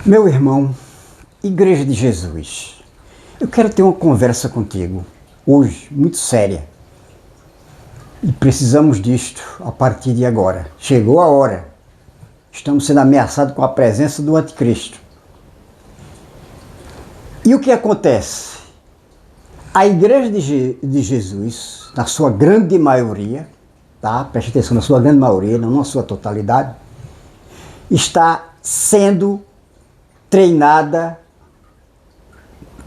Meu irmão, Igreja de Jesus, eu quero ter uma conversa contigo hoje, muito séria. E precisamos disto a partir de agora. Chegou a hora. Estamos sendo ameaçados com a presença do anticristo. E o que acontece? A Igreja de Jesus, na sua grande maioria, tá? Preste atenção, na sua grande maioria, não na sua totalidade, está sendo treinada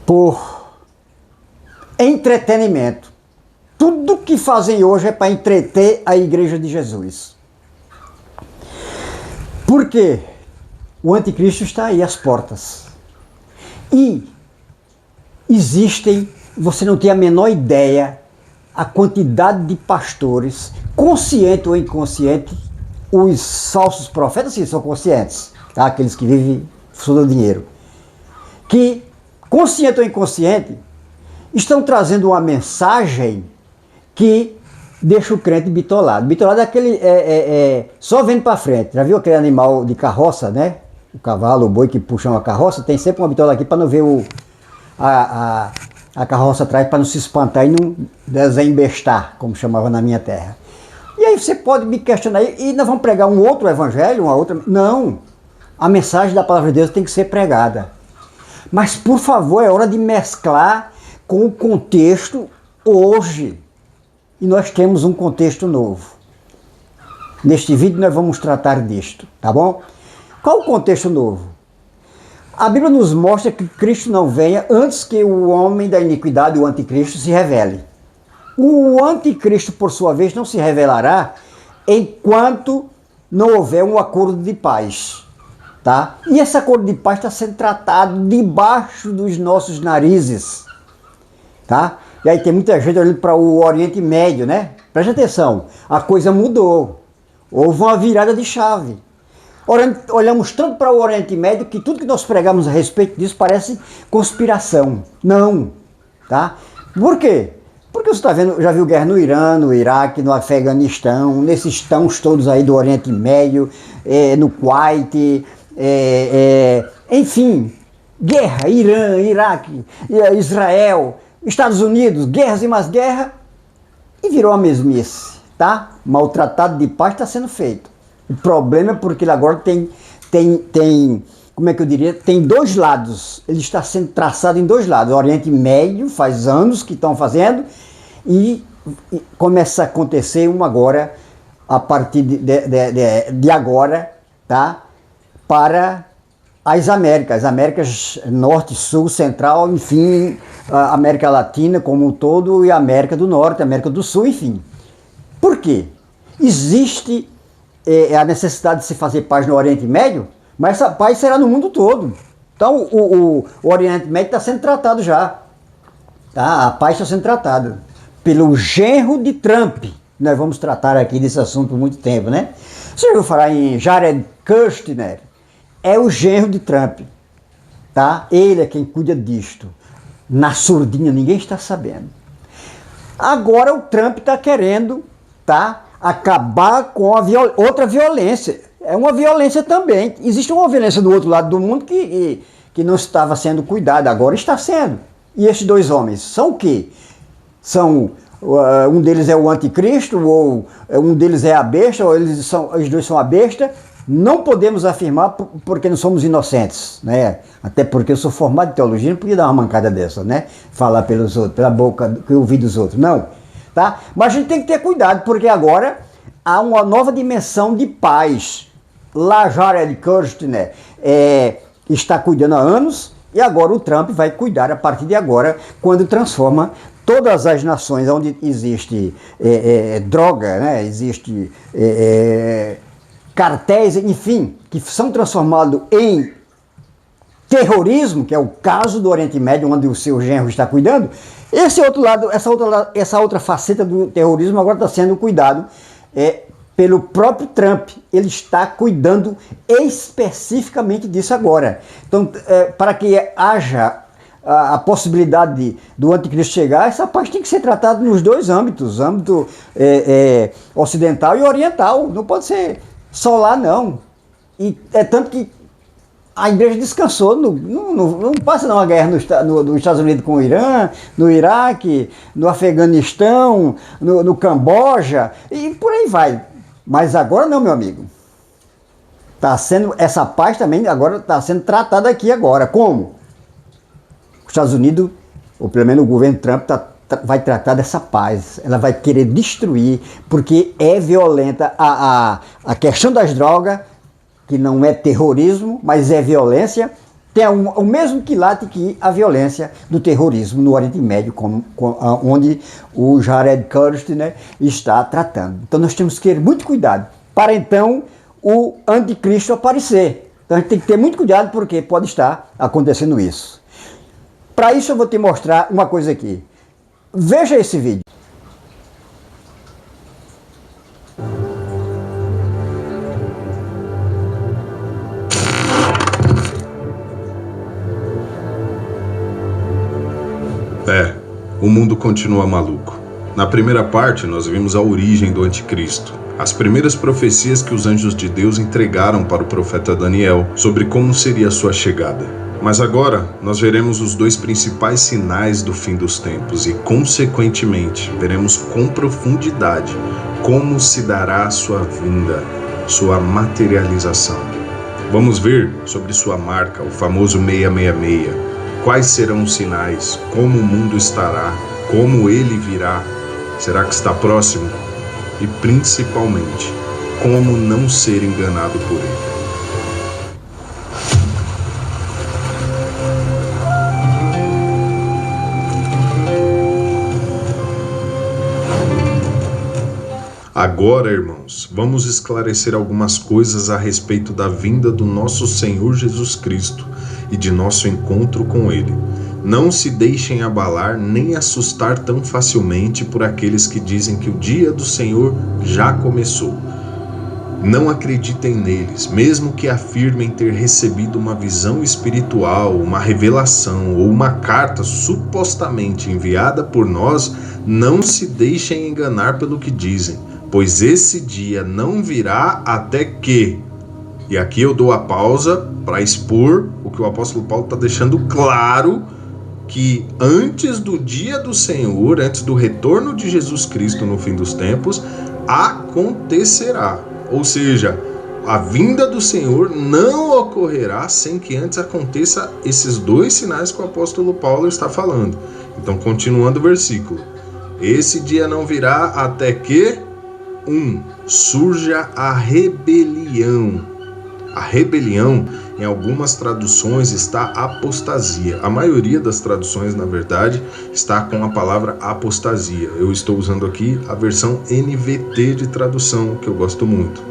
por entretenimento. Tudo que fazem hoje é para entreter a Igreja de Jesus. Por quê? O anticristo está aí às portas. E existem, você não tem a menor ideia, a quantidade de pastores, consciente ou inconsciente, os falsos profetas, sim, são conscientes, tá? Aqueles que vivem só do dinheiro, que, consciente ou inconsciente, estão trazendo uma mensagem que deixa o crente bitolado. Bitolado é aquele, só vendo para frente. Já viu aquele animal de carroça, né? O cavalo, o boi que puxa uma carroça, tem sempre uma bitola aqui para não ver a carroça atrás, para não se espantar e não desembestar, como chamava na minha terra. E aí você pode me questionar, e nós vamos pregar um outro evangelho, uma outra... Não! A mensagem da palavra de Deus tem que ser pregada. Mas, por favor, é hora de mesclar com o contexto hoje. E nós temos um contexto novo. Neste vídeo nós vamos tratar disto, tá bom? Qual o contexto novo? A Bíblia nos mostra que Cristo não venha antes que o homem da iniquidade, o anticristo, se revele. O anticristo, por sua vez, não se revelará enquanto não houver um acordo de paz. Tá? E esse acordo de paz está sendo tratado debaixo dos nossos narizes. Tá? E aí tem muita gente olhando para o Oriente Médio, né? Preste atenção, a coisa mudou. Houve uma virada de chave. Olhamos tanto para o Oriente Médio que tudo que nós pregamos a respeito disso parece conspiração. Não. Tá? Por quê? Porque você está vendo, já viu guerra no Irã, no Iraque, no Afeganistão, nesses tãos todos aí do Oriente Médio, no Kuwait, enfim, guerra, Irã, Iraque, Israel, Estados Unidos, guerras e mais guerra, e virou a mesmice, tá? Mas o tratado de paz está sendo feito. O problema é porque ele agora tem, como é que eu diria, tem dois lados, ele está sendo traçado em dois lados. O Oriente Médio faz anos que estão fazendo e começa a acontecer um agora, a partir de agora, tá? Para as Américas Norte, Sul, Central, enfim, a América Latina como um todo e a América do Norte, América do Sul, enfim. Por quê? Existe a necessidade de se fazer paz no Oriente Médio, mas essa paz será no mundo todo. Então o Oriente Médio está sendo tratado já. Tá? A paz está sendo tratada pelo genro de Trump. Nós vamos tratar aqui desse assunto por muito tempo, né? Você já ouviu falar em Jared Kushner? É o genro de Trump, tá? Ele é quem cuida disto. Na surdinha, ninguém está sabendo. Agora o Trump está querendo, tá? Acabar com outra violência. É uma violência também. Existe uma violência do outro lado do mundo que não estava sendo cuidada, agora está sendo. E esses dois homens são o quê? São... um deles é o anticristo, ou um deles é a besta, ou os dois são a besta. Não podemos afirmar porque não somos inocentes, né? Até porque eu sou formado em teologia, não podia dar uma mancada dessa, né? Falar pelos outros, pela boca que eu ouvi dos outros, não. Tá? Mas a gente tem que ter cuidado, porque agora há uma nova dimensão de paz. Lá Jared Kushner está cuidando há anos, e agora o Trump vai cuidar a partir de agora, quando transforma todas as nações onde existe droga, né? Existe cartéis, enfim, que são transformados em terrorismo, que é o caso do Oriente Médio, onde o seu genro está cuidando. Esse outro lado, essa outra faceta do terrorismo agora está sendo cuidado pelo próprio Trump. Ele está cuidando especificamente disso agora. Então, para que haja a possibilidade do anticristo chegar, essa parte tem que ser tratada nos dois âmbitos, âmbito ocidental e oriental. Não pode ser só lá, não. E é tanto que a igreja descansou, não passa uma guerra nos Estados Unidos com o Irã, no Iraque, no Afeganistão, no Camboja, e por aí vai. Mas agora não, meu amigo. Essa paz também agora está sendo tratada aqui agora. Como? Os Estados Unidos, ou pelo menos o governo Trump, vai tratar dessa paz. Ela vai querer destruir, porque é violenta a questão das drogas, que não é terrorismo, mas é violência, tem o mesmo quilate que a violência do terrorismo no Oriente Médio, onde o Jared Kushner, né, está tratando. Então nós temos que ter muito cuidado, para então o anticristo aparecer. Então a gente tem que ter muito cuidado, porque pode estar acontecendo isso. Para isso eu vou te mostrar uma coisa aqui. Veja esse vídeo. O mundo continua maluco. Na primeira parte, nós vimos a origem do anticristo, as primeiras profecias que os anjos de Deus entregaram para o profeta Daniel sobre como seria a sua chegada. Mas agora, nós veremos os dois principais sinais do fim dos tempos e, consequentemente, veremos com profundidade como se dará a sua vinda, sua materialização. Vamos ver sobre sua marca, o famoso 666. Quais serão os sinais? Como o mundo estará? Como ele virá? Será que está próximo? E principalmente, como não ser enganado por ele. Agora, irmãos, vamos esclarecer algumas coisas a respeito da vinda do nosso Senhor Jesus Cristo e de nosso encontro com Ele. Não se deixem abalar nem assustar tão facilmente por aqueles que dizem que o dia do Senhor já começou. Não acreditem neles, mesmo que afirmem ter recebido uma visão espiritual, uma revelação ou uma carta supostamente enviada por nós. Não se deixem enganar pelo que dizem, pois esse dia não virá até que... E aqui eu dou a pausa para expor o que o apóstolo Paulo está deixando claro, que antes do dia do Senhor, antes do retorno de Jesus Cristo no fim dos tempos, acontecerá. Ou seja, a vinda do Senhor não ocorrerá sem que antes aconteça esses dois sinais que o apóstolo Paulo está falando. Então, continuando o versículo. Esse dia não virá até que... surja a rebelião. A rebelião, em algumas traduções, está apostasia. A maioria das traduções, na verdade, está com a palavra apostasia. Eu estou usando aqui a versão NVT de tradução, que eu gosto muito.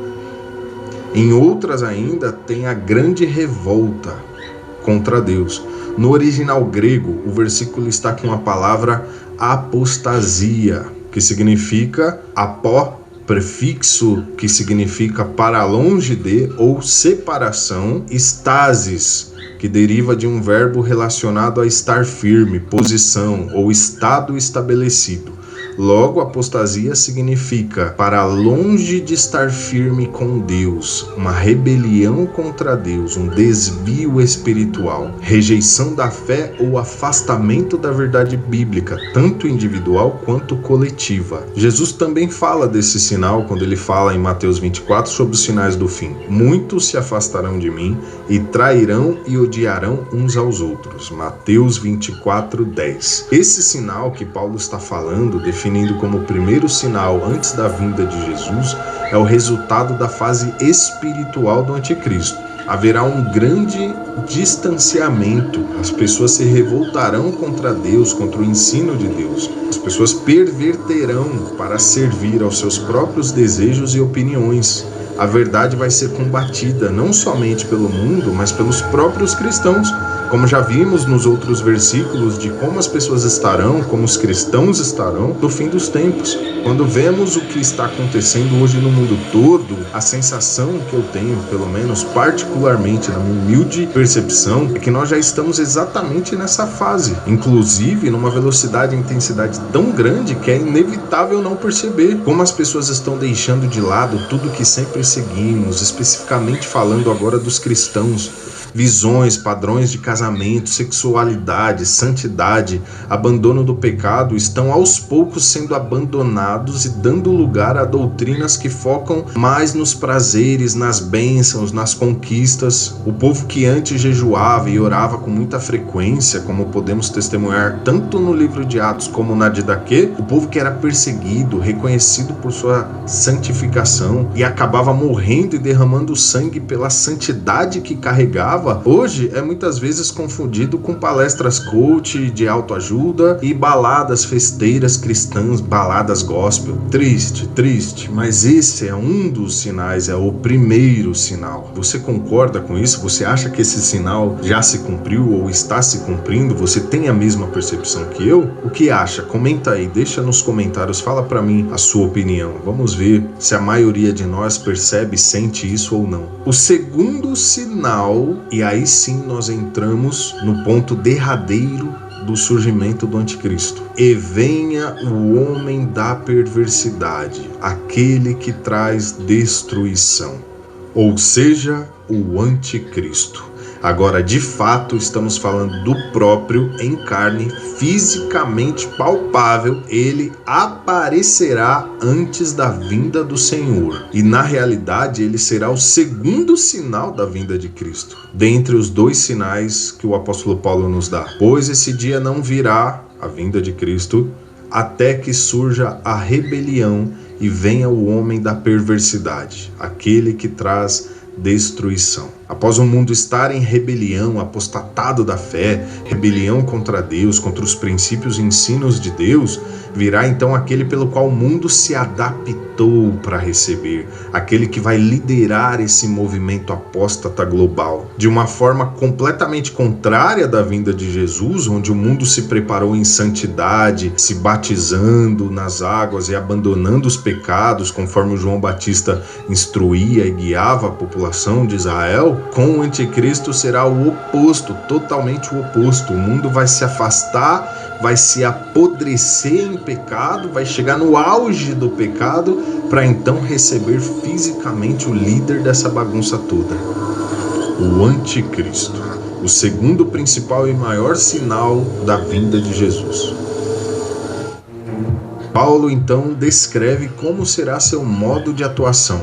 Em outras ainda, tem a grande revolta contra Deus. No original grego, o versículo está com a palavra apostasia, que significa apó, prefixo que significa para longe de ou separação, estasis, que deriva de um verbo relacionado a estar firme, posição ou estado estabelecido. Logo, apostasia significa para longe de estar firme com Deus, uma rebelião contra Deus, um desvio espiritual, rejeição da fé ou afastamento da verdade bíblica, tanto individual quanto coletiva. Jesus também fala desse sinal quando ele fala em Mateus 24 sobre os sinais do fim. Muitos se afastarão de mim e trairão e odiarão uns aos outros. Mateus 24, 10. Esse sinal que Paulo está falando, definindo como o primeiro sinal antes da vinda de Jesus, é o resultado da fase espiritual do anticristo. Haverá um grande distanciamento, as pessoas se revoltarão contra Deus, contra o ensino de Deus. As pessoas perverterão para servir aos seus próprios desejos e opiniões. A verdade vai ser combatida não somente pelo mundo, mas pelos próprios cristãos, como já vimos nos outros versículos de como as pessoas estarão, como os cristãos estarão no fim dos tempos. Quando vemos o que está acontecendo hoje no mundo todo, a sensação que eu tenho, pelo menos particularmente na minha humilde percepção, é que nós já estamos exatamente nessa fase, inclusive numa velocidade e intensidade tão grande que é inevitável não perceber como as pessoas estão deixando de lado tudo que sempre seguimos, especificamente falando agora dos cristãos. Visões, padrões de casamento, sexualidade, santidade, abandono do pecado estão aos poucos sendo abandonados e dando lugar a doutrinas que focam mais nos prazeres, nas bênçãos, nas conquistas. O povo que antes jejuava e orava com muita frequência, como podemos testemunhar tanto no livro de Atos como na Didaquê, o povo que era perseguido, reconhecido por sua santificação e acabava morrendo e derramando sangue pela santidade que carregava, hoje é muitas vezes confundido com palestras coach de autoajuda e baladas festeiras cristãs, baladas gospel. Triste, mas esse é um dos sinais, é o primeiro sinal. Você concorda com isso? Você acha que esse sinal já se cumpriu ou está se cumprindo? Você tem a mesma percepção que eu? O que acha? Comenta aí, deixa nos comentários, fala pra mim a sua opinião. Vamos ver se a maioria de nós percebe e sente isso ou não. O segundo sinal, e aí sim nós entramos no ponto derradeiro do surgimento do anticristo. E venha o homem da perversidade, aquele que traz destruição, ou seja, o anticristo. Agora, de fato, estamos falando do próprio em carne, fisicamente palpável. Ele aparecerá antes da vinda do Senhor. E, na realidade, ele será o segundo sinal da vinda de Cristo, dentre os dois sinais que o apóstolo Paulo nos dá. Pois esse dia não virá, a vinda de Cristo, até que surja a rebelião e venha o homem da perversidade, aquele que traz destruição. Após o mundo estar em rebelião, apostatado da fé, rebelião contra Deus, contra os princípios e ensinos de Deus, virá então aquele pelo qual o mundo se adaptou para receber, aquele que vai liderar esse movimento apóstata global, de uma forma completamente contrária da vinda de Jesus, onde o mundo se preparou em santidade, se batizando nas águas e abandonando os pecados, conforme João Batista instruía e guiava a população de Israel. Com o anticristo será o oposto, totalmente o oposto. O mundo vai se afastar, vai se apodrecer em pecado, vai chegar no auge do pecado para então receber fisicamente o líder dessa bagunça toda, o anticristo, o segundo principal e maior sinal da vinda de Jesus. Paulo então descreve como será seu modo de atuação,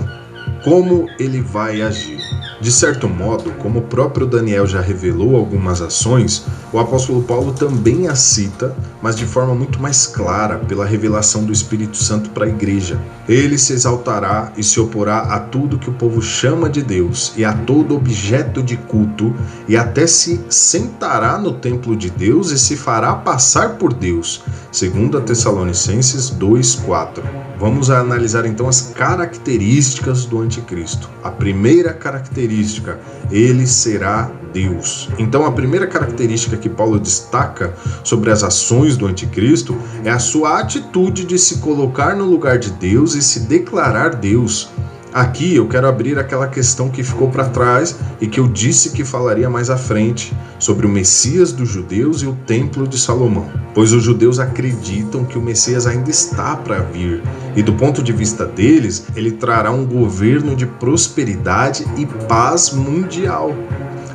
como ele vai agir. De certo modo, como o próprio Daniel já revelou algumas ações, o apóstolo Paulo também as cita, mas de forma muito mais clara pela revelação do Espírito Santo para a igreja. Ele se exaltará e se oporá a tudo que o povo chama de Deus e a todo objeto de culto, e até se sentará no templo de Deus e se fará passar por Deus, segundo Tessalonicenses 2:4. Vamos analisar então as características do anticristo. A primeira característica, ele será Deus. Então a primeira característica que Paulo destaca sobre as ações do anticristo é a sua atitude de se colocar no lugar de Deus e se declarar Deus. Aqui eu quero abrir aquela questão que ficou para trás e que eu disse que falaria mais à frente, sobre o Messias dos judeus e o Templo de Salomão. Pois os judeus acreditam que o Messias ainda está para vir, e do ponto de vista deles, ele trará um governo de prosperidade e paz mundial.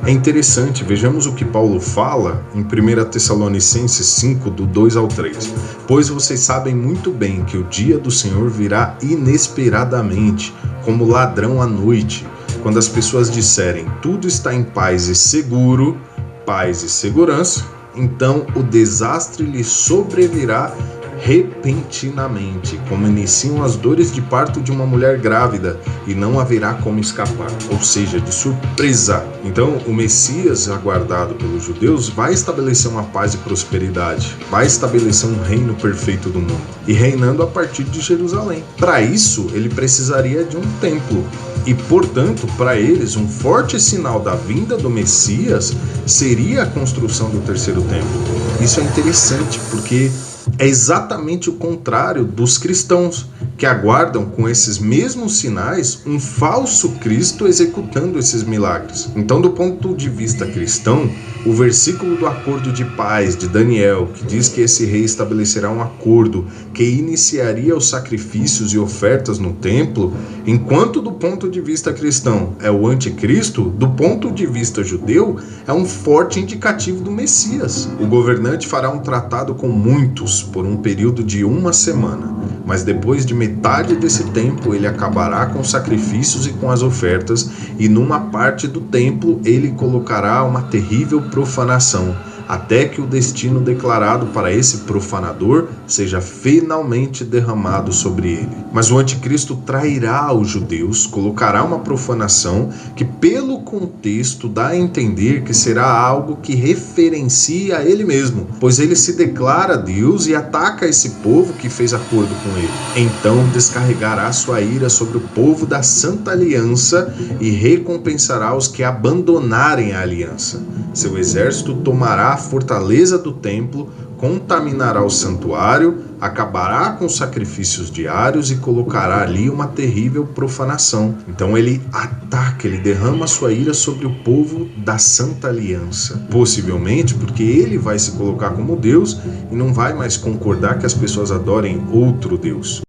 É interessante, vejamos o que Paulo fala em 1 Tessalonicenses 5, do 2 ao 3. Pois vocês sabem muito bem que o dia do Senhor virá inesperadamente, como ladrão à noite, quando as pessoas disserem tudo está em paz e seguro, paz e segurança, então o desastre lhe sobrevirá repentinamente, como iniciam as dores de parto de uma mulher grávida, e não haverá como escapar, ou seja, de surpresa. Então o Messias, aguardado pelos judeus, vai estabelecer uma paz e prosperidade, vai estabelecer um reino perfeito do mundo, e reinando a partir de Jerusalém. Para isso, ele precisaria de um templo, e portanto, para eles, um forte sinal da vinda do Messias seria a construção do terceiro templo. Isso é interessante, porque é exatamente o contrário dos cristãos, que aguardam com esses mesmos sinais um falso Cristo executando esses milagres. Então, do ponto de vista cristão, o versículo do acordo de paz de Daniel, que diz que esse rei estabelecerá um acordo que iniciaria os sacrifícios e ofertas no templo, enquanto do ponto de vista cristão é o anticristo, do ponto de vista judeu é um forte indicativo do Messias. O governante fará um tratado com muitos por um período de 1 semana, mas depois de metade desse tempo ele acabará com os sacrifícios e com as ofertas, e numa parte do templo ele colocará uma terrível profanação, até que o destino declarado para esse profanador seja finalmente derramado sobre ele. Mas o anticristo trairá os judeus, colocará uma profanação que, pelo contexto, dá a entender que será algo que referencia a ele mesmo, pois ele se declara Deus e ataca esse povo que fez acordo com ele. Então descarregará sua ira sobre o povo da Santa Aliança e recompensará os que abandonarem a aliança. Seu exército tomará a fortaleza do templo, contaminará o santuário, acabará com os sacrifícios diários e colocará ali uma terrível profanação. Então ele ataca, ele derrama sua ira sobre o povo da Santa Aliança. Possivelmente porque ele vai se colocar como Deus e não vai mais concordar que as pessoas adorem outro Deus.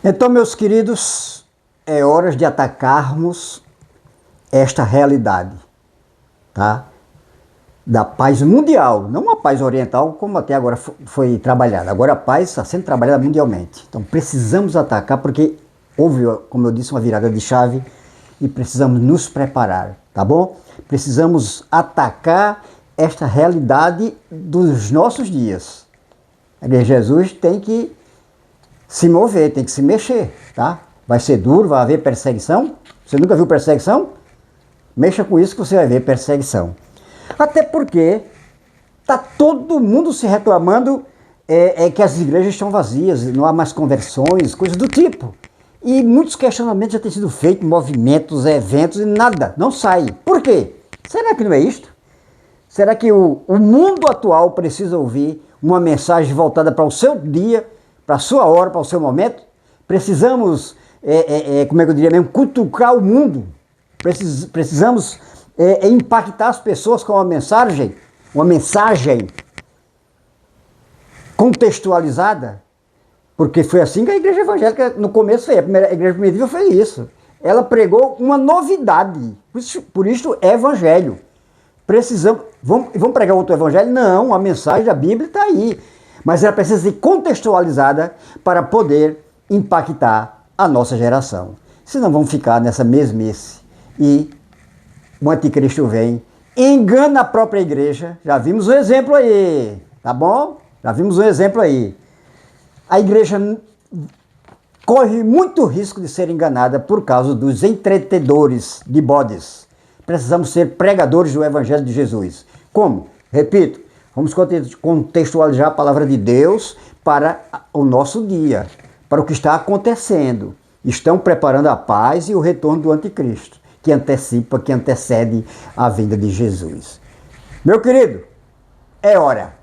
Então, meus queridos, é hora de atacarmos esta realidade, tá? Da paz mundial, não a paz oriental como até agora foi trabalhada. Agora a paz está sendo trabalhada mundialmente. Então precisamos atacar porque houve, como eu disse, uma virada de chave e precisamos nos preparar, tá bom? Precisamos atacar esta realidade dos nossos dias. A Igreja de Jesus tem que se mover, tem que se mexer, tá? Vai ser duro, vai haver perseguição. Você nunca viu perseguição? Mexa com isso que você vai ver perseguição. Até porque está todo mundo se reclamando que as igrejas estão vazias, não há mais conversões, coisas do tipo. E muitos questionamentos já têm sido feitos, movimentos, eventos e nada, não sai. Por quê? Será que não é isto? Será que o mundo atual precisa ouvir uma mensagem voltada para o seu dia, para a sua hora, para o seu momento? Precisamos, como é que eu diria mesmo, cutucar o mundo. Precisamos impactar as pessoas com uma mensagem contextualizada, porque foi assim que a igreja evangélica no começo fez, a primeira igreja primitiva fez isso. Ela pregou uma novidade, por isso é evangelho. Vamos pregar outro evangelho? Não, a mensagem da Bíblia está aí, mas ela precisa ser contextualizada para poder impactar a nossa geração. Senão vamos ficar nessa mesmice e o anticristo vem, engana a própria igreja. Já vimos um exemplo aí, tá bom? Já vimos um exemplo aí. A igreja corre muito risco de ser enganada por causa dos entretedores de bodes. Precisamos ser pregadores do Evangelho de Jesus. Como? Repito, vamos contextualizar a palavra de Deus para o nosso dia, para o que está acontecendo. Estão preparando a paz e o retorno do anticristo, que antecede a vinda de Jesus. Meu querido, é hora.